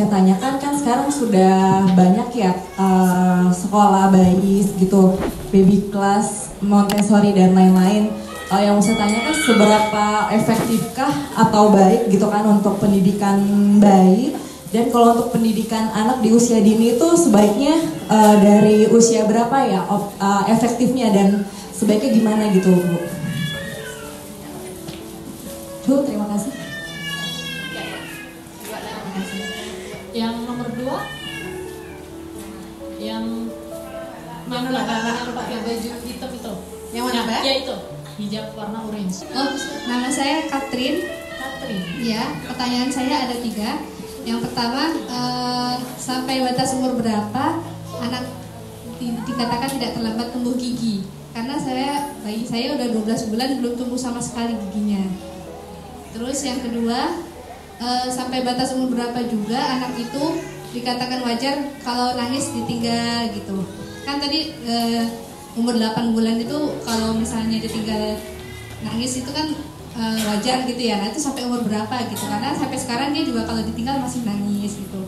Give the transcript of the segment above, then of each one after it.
saya tanyakan kan sekarang sudah banyak ya sekolah bayi gitu, baby class, Montessori dan lain-lain. Yang mau saya tanyakan seberapa efektifkah atau baik gitu kan untuk pendidikan bayi, dan kalau untuk pendidikan anak di usia dini itu sebaiknya dari usia berapa ya efektifnya dan sebaiknya gimana gitu Bu? Bu, terima kasih. Yang nomor 2, yang mana yang pakai baju hitam itu? Yang mana Mbak? Ya itu, hijab warna orange. Oh, nama saya Katrin. Katrin. Ya, pertanyaan saya ada 3. Yang pertama, sampai batas umur berapa anak dikatakan tidak terlambat tumbuh gigi? Karena bayi saya udah 12 bulan belum tumbuh sama sekali giginya. Terus yang kedua, sampai batas umur berapa juga anak itu dikatakan wajar kalau nangis ditinggal gitu. Kan tadi umur 8 bulan itu kalau misalnya ditinggal nangis itu kan wajar gitu ya. Nah itu sampai umur berapa gitu, karena sampai sekarang dia juga kalau ditinggal masih nangis gitu.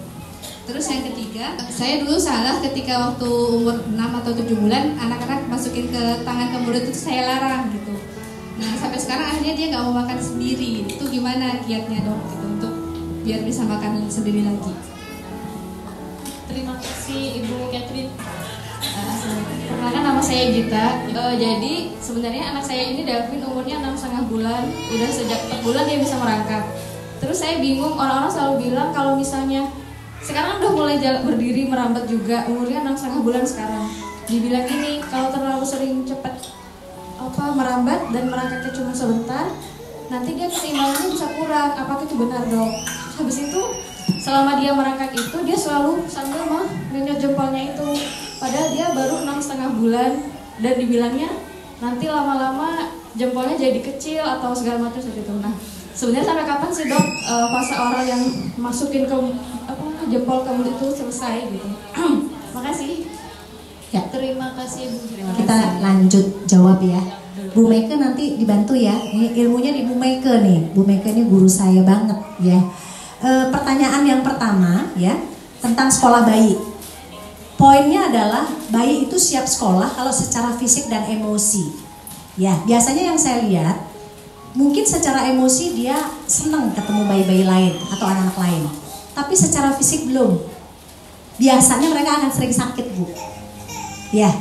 Terus yang ketiga, saya dulu salah ketika waktu umur 6 atau 7 bulan anak-anak masukin ke tangan ke mulut itu saya larang gitu. Nah sampai sekarang akhirnya dia nggak mau makan sendiri. Itu gimana kiatnya dok gitu, untuk biar bisa makan sendiri lagi? Terima kasih Ibu Catherine. Perkenalkan, nama saya Gita. Jadi sebenarnya anak saya ini Davin umurnya 6,5 bulan. Udah sejak 4 bulan dia bisa merangkak. Terus saya bingung, orang-orang selalu bilang kalau misalnya sekarang udah mulai berdiri merambat juga, umurnya 6,5 bulan sekarang. Dibilang ini kalau terlalu sering cepat merambat dan merangkaknya cuma sebentar, nanti dia keseimbangannya bisa kurang. Apakah itu benar dok? Habis itu selama dia merangkak itu dia selalu sambil mengenyot jempolnya itu, padahal dia baru 6,5 bulan dan dibilangnya nanti lama-lama jempolnya jadi kecil atau segala macam seperti itu. Nah sebenarnya sampai kapan sih dok fase oral yang masukin ke jempol ke mulut itu selesai gitu? Makasih. Ya, terima kasih Bu. Kita lanjut jawab ya. Bu Meike nanti dibantu ya. Ini ilmunya di Bu Meike nih. Bu Meike ini guru saya banget ya. Pertanyaan yang pertama ya tentang sekolah bayi. Poinnya adalah bayi itu siap sekolah kalau secara fisik dan emosi. Ya, biasanya yang saya lihat mungkin secara emosi dia senang ketemu bayi-bayi lain atau anak-anak lain. Tapi secara fisik belum. Biasanya mereka akan sering sakit Bu. Ya,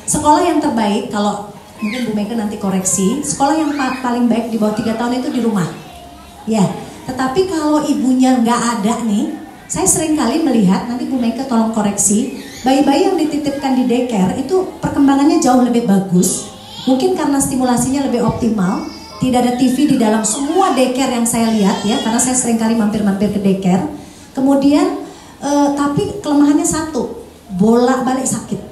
sekolah yang terbaik kalau mungkin Bu Meike nanti koreksi, sekolah yang paling baik di bawah 3 tahun itu di rumah. Ya, tetapi kalau ibunya nggak ada nih, saya sering kali melihat, nanti Bu Meike tolong koreksi, bayi-bayi yang dititipkan di daycare itu perkembangannya jauh lebih bagus. Mungkin karena stimulasinya lebih optimal, tidak ada TV di dalam semua daycare yang saya lihat ya, karena saya sering kali mampir-mampir ke daycare. Kemudian, tapi kelemahannya satu, bolak-balik sakit.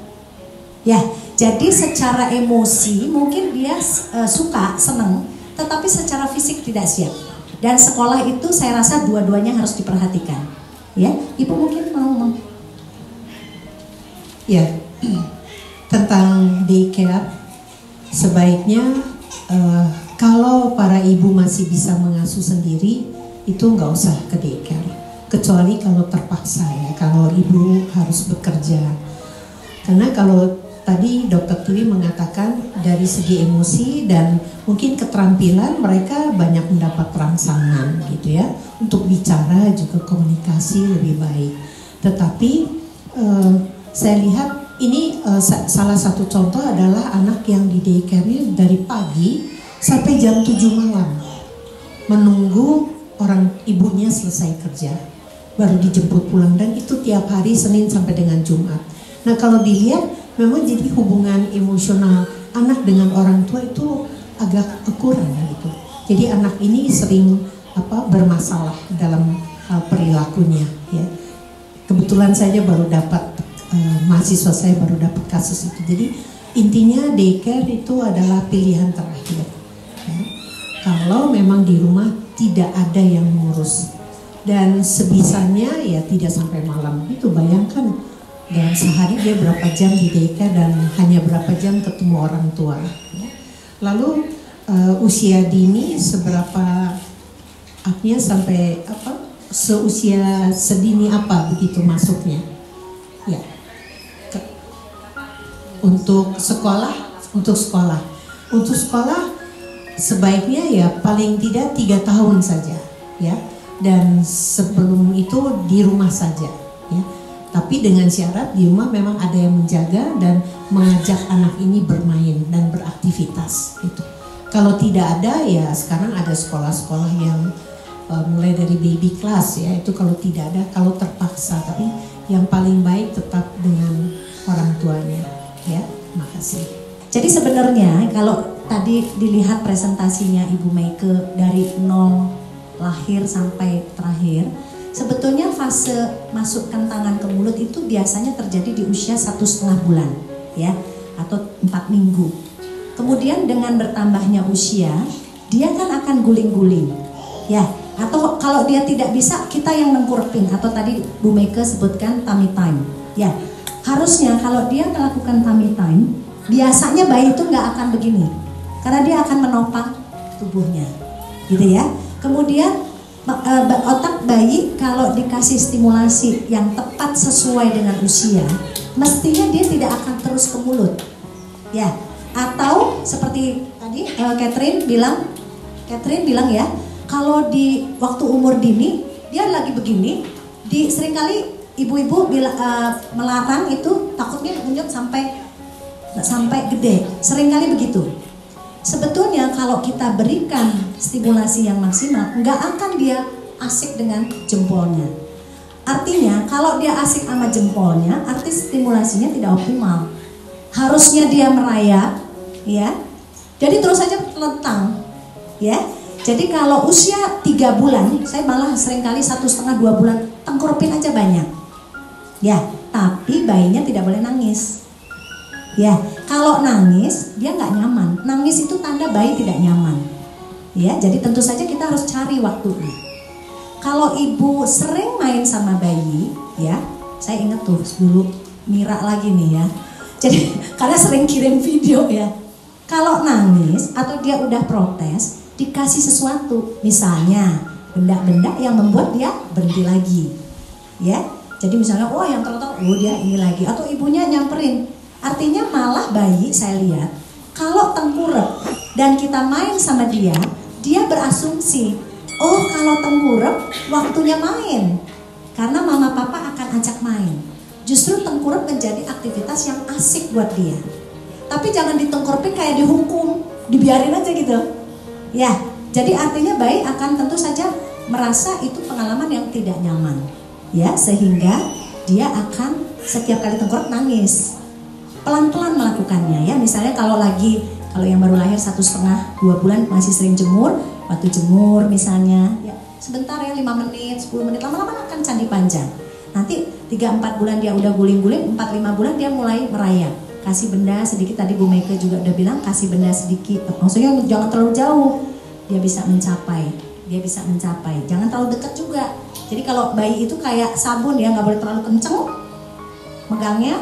Ya, jadi secara emosi mungkin dia suka, seneng, tetapi secara fisik tidak siap. Dan sekolah itu saya rasa dua-duanya harus diperhatikan. Ya, Ibu mungkin mau. Ya, tentang daycare, sebaiknya kalau para ibu masih bisa mengasuh sendiri, itu nggak usah ke daycare. Kecuali kalau terpaksa ya, kalau ibu harus bekerja. Karena kalau tadi Dokter Tiwi mengatakan dari segi emosi dan mungkin keterampilan mereka banyak mendapat rangsangan gitu ya, untuk bicara juga komunikasi lebih baik. Tetapi saya lihat ini salah satu contoh adalah anak yang di daycare ini dari pagi sampai jam 7 malam menunggu orang ibunya selesai kerja baru dijemput pulang, dan itu tiap hari Senin sampai dengan Jumat. Nah kalau dilihat memang jadi hubungan emosional anak dengan orang tua itu agak kurang gitu. Jadi anak ini sering bermasalah dalam hal perilakunya ya. Kebetulan saja baru dapat mahasiswa saya baru dapat kasus itu. Jadi intinya daycare itu adalah pilihan terakhir ya. Kalau memang di rumah tidak ada yang ngurus dan sebisanya ya tidak sampai malam. Itu bayangkan dalam sehari dia berapa jam di daycare dan hanya berapa jam ketemu orang tua ya. Lalu usia dini seberapa artinya sampai seusia sedini apa begitu masuknya? Ya. Untuk sekolah sebaiknya ya paling tidak 3 tahun saja, ya. Dan sebelum itu di rumah saja, ya. Tapi dengan syarat di rumah memang ada yang menjaga dan mengajak anak ini bermain dan beraktivitas gitu. Kalau tidak ada ya sekarang ada sekolah-sekolah yang mulai dari baby class, ya, itu kalau tidak ada, kalau terpaksa, tapi yang paling baik tetap dengan orang tuanya, ya. Makasih. Jadi sebenarnya kalau tadi dilihat presentasinya Ibu Meike dari 0 lahir sampai terakhir, sebetulnya fase masukkan tangan ke mulut itu biasanya terjadi di usia 1,5 bulan, ya, atau 4 minggu. Kemudian dengan bertambahnya usia, dia kan akan guling-guling, ya. Atau kalau dia tidak bisa, kita yang nengkurepin, atau tadi Bu Meike sebutkan tummy time, ya. Harusnya kalau dia melakukan tummy time, biasanya bayi itu nggak akan begini, karena dia akan menopang tubuhnya, gitu ya. Kemudian otak bayi kalau dikasih stimulasi yang tepat sesuai dengan usia, mestinya dia tidak akan terus ke mulut, ya. Atau seperti tadi Catherine bilang ya, kalau di waktu umur dini dia lagi begini, seringkali ibu-ibu melarang itu, takutnya unyut sampai gede, seringkali begitu. Sebetulnya kalau kita berikan stimulasi yang maksimal, nggak akan dia asik dengan jempolnya. Artinya kalau dia asik sama jempolnya, arti stimulasinya tidak optimal. Harusnya dia merayap, ya. Jadi terus saja telentang, ya. Jadi kalau usia 3 bulan, saya malah seringkali 1,5-2 bulan tengkurupin aja banyak, ya. Tapi bayinya tidak boleh nangis. Ya, kalau nangis dia nggak nyaman. Nangis itu tanda bayi tidak nyaman. Ya, jadi tentu saja kita harus cari waktunya. Kalau ibu sering main sama bayi, ya, saya ingat tuh dulu Mira lagi nih ya. Jadi karena sering kirim video ya. Kalau nangis atau dia udah protes, dikasih sesuatu, misalnya benda-benda yang membuat dia berhenti lagi. Ya, jadi misalnya, oh yang terletak, oh dia ini lagi, atau ibunya nyamperin. Artinya malah bayi saya lihat kalau tengkurap dan kita main sama dia berasumsi, oh kalau tengkurap waktunya main, karena mama papa akan ajak main. Justru tengkurap menjadi aktivitas yang asik buat dia. Tapi jangan ditengkurapin kayak dihukum, dibiarin aja gitu. Ya, jadi artinya bayi akan tentu saja merasa itu pengalaman yang tidak nyaman. Ya, sehingga dia akan setiap kali tengkurap nangis. Pelan-pelan melakukannya ya, misalnya kalau yang baru lahir 1,5-2 bulan masih sering jemur, waktu jemur misalnya ya sebentar ya 5 menit, 10 menit, lama-lama akan candi panjang. Nanti 3-4 bulan dia udah guling-guling, 4-5 bulan dia mulai merayap. Kasih benda sedikit, tadi Bu Meike juga udah bilang kasih benda sedikit, maksudnya jangan terlalu jauh, dia bisa mencapai, jangan terlalu dekat juga. Jadi kalau bayi itu kayak sabun ya, nggak boleh terlalu kenceng megangnya,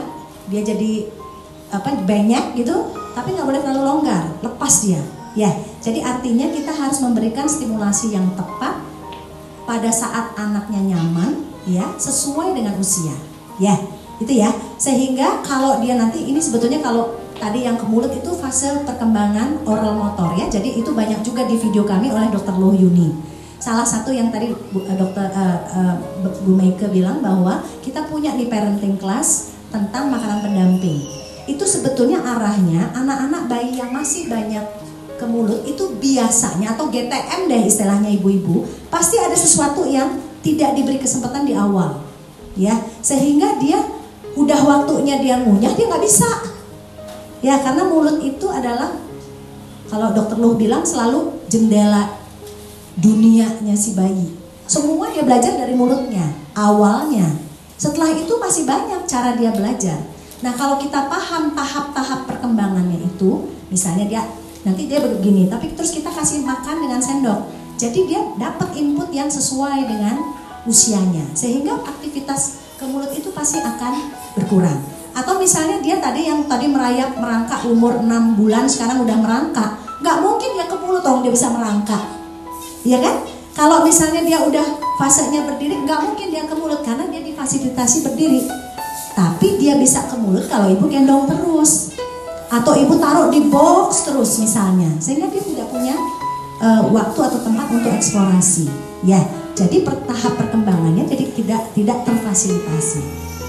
dia jadi banyak gitu, tapi nggak boleh terlalu longgar, lepas dia. Ya, jadi artinya kita harus memberikan stimulasi yang tepat pada saat anaknya nyaman, ya, sesuai dengan usia. Ya, itu ya. Sehingga kalau dia nanti ini sebetulnya kalau tadi yang ke mulut itu fase perkembangan oral motor ya. Jadi itu banyak juga di video kami oleh Dr. Loh Yuni. Salah satu yang tadi Bu Meike bilang bahwa kita punya nih parenting class tentang makanan pendamping. Itu sebetulnya arahnya anak-anak bayi yang masih banyak ke mulut itu biasanya, atau GTM deh istilahnya ibu-ibu, pasti ada sesuatu yang tidak diberi kesempatan di awal, ya, sehingga dia udah waktunya dia ngunyah dia nggak bisa, ya, karena mulut itu adalah kalau Dr. Loh bilang selalu jendela dunianya si bayi. Semua dia belajar dari mulutnya awalnya. Setelah itu masih banyak cara dia belajar. Nah, kalau kita paham tahap-tahap perkembangannya itu, misalnya nanti dia begini, tapi terus kita kasih makan dengan sendok. Jadi dia dapat input yang sesuai dengan usianya, sehingga aktivitas ke mulut itu pasti akan berkurang. Atau misalnya dia yang tadi merayap merangkak umur 6 bulan sekarang udah merangkak, nggak mungkin dia ke mulut dong dia bisa merangkak, iya kan? Kalau misalnya dia udah fasenya berdiri, nggak mungkin dia ke mulut karena dia difasilitasi berdiri. Tapi dia bisa ke mulut kalau ibu gendong terus, atau ibu taruh di box terus misalnya, sehingga dia tidak punya waktu atau tempat untuk eksplorasi. Ya, jadi tahap perkembangannya jadi tidak terfasilitasi.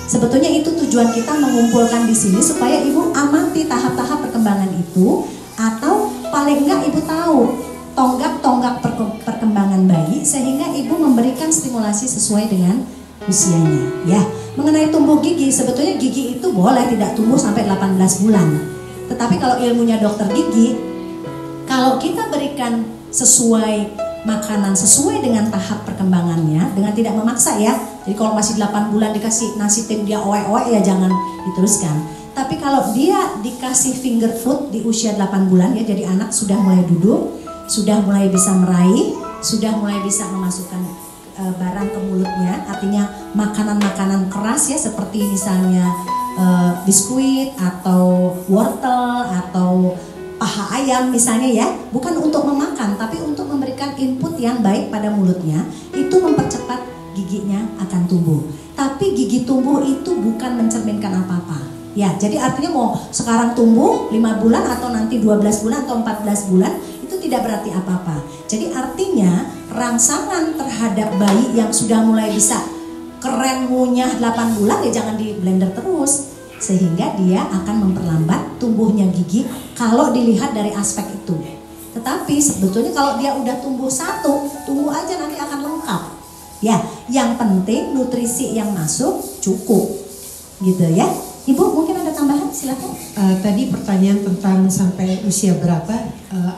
Sebetulnya itu tujuan kita mengumpulkan di sini supaya ibu amati tahap-tahap perkembangan itu, atau paling enggak ibu tahu tonggak-tonggak perkembangan bayi sehingga ibu memberikan stimulasi sesuai dengan usianya. Ya, mengenai tumbuh gigi, sebetulnya gigi itu boleh tidak tumbuh sampai 18 bulan. Tetapi kalau ilmunya dokter gigi, kalau kita berikan sesuai makanan sesuai dengan tahap perkembangannya, dengan tidak memaksa ya. Jadi kalau masih 8 bulan dikasih nasi tim dia oe-oe ya jangan diteruskan. Tapi kalau dia dikasih finger food di usia 8 bulan ya, jadi anak sudah mulai duduk, sudah mulai bisa meraih, sudah mulai bisa memasukkan barang ke mulutnya, artinya makanan-makanan keras ya, seperti misalnya biskuit atau wortel atau paha ayam misalnya ya, bukan untuk memakan tapi untuk memberikan input yang baik pada mulutnya, itu mempercepat giginya akan tumbuh. Tapi gigi tumbuh itu bukan mencerminkan apa-apa. Ya, jadi artinya mau sekarang tumbuh 5 bulan atau nanti 12 bulan atau 14 bulan itu tidak berarti apa-apa. Jadi artinya rangsangan terhadap bayi yang sudah mulai bisa keren ngunyah 8 bulan ya jangan di blender terus, sehingga dia akan memperlambat tumbuhnya gigi kalau dilihat dari aspek itu. Tetapi sebetulnya kalau dia udah tumbuh satu, tunggu aja nanti akan lengkap. Ya, yang penting nutrisi yang masuk cukup, gitu ya. Ibu mungkin ada tambahan, silakan. Tadi pertanyaan tentang sampai usia berapa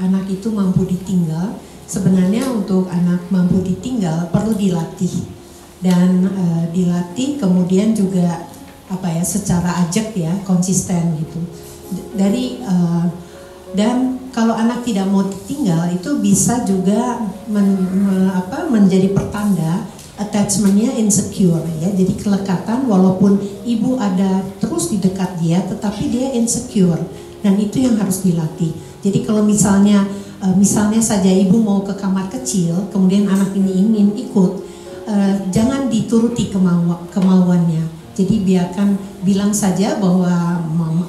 anak itu mampu ditinggal. Sebenarnya untuk anak mampu ditinggal perlu dilatih, dan dilatih kemudian juga secara ajak ya, konsisten gitu. Dan kalau anak tidak mau ditinggal itu bisa juga menjadi pertanda attachmentnya insecure ya, jadi kelekatan walaupun ibu ada terus di dekat dia tetapi dia insecure, dan itu yang harus dilatih. Jadi kalau misalnya saja ibu mau ke kamar kecil kemudian anak ini ingin ikut, jangan dituruti kemauannya. Jadi bilang saja bahwa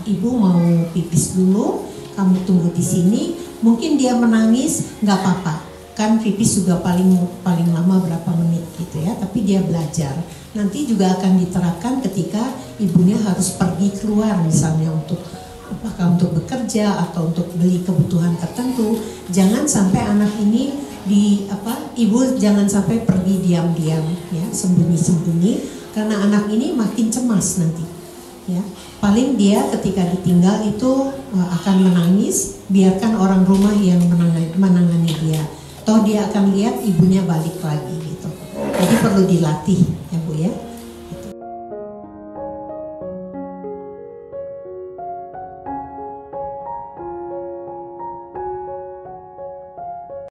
ibu mau pipis dulu, kamu tunggu di sini. Mungkin dia menangis, nggak apa-apa, kan pipis juga paling lama berapa menit gitu ya. Tapi dia belajar. Nanti juga akan diterapkan ketika ibunya harus pergi keluar misalnya untuk bekerja atau untuk beli kebutuhan tertentu. Jangan sampai anak ini ibu jangan sampai pergi diam-diam ya, sembunyi-sembunyi, karena anak ini makin cemas nanti ya. Paling dia ketika ditinggal itu akan menangis, biarkan orang rumah yang menangani dia, toh dia akan lihat ibunya balik lagi gitu. Jadi perlu dilatih ya Bu ya.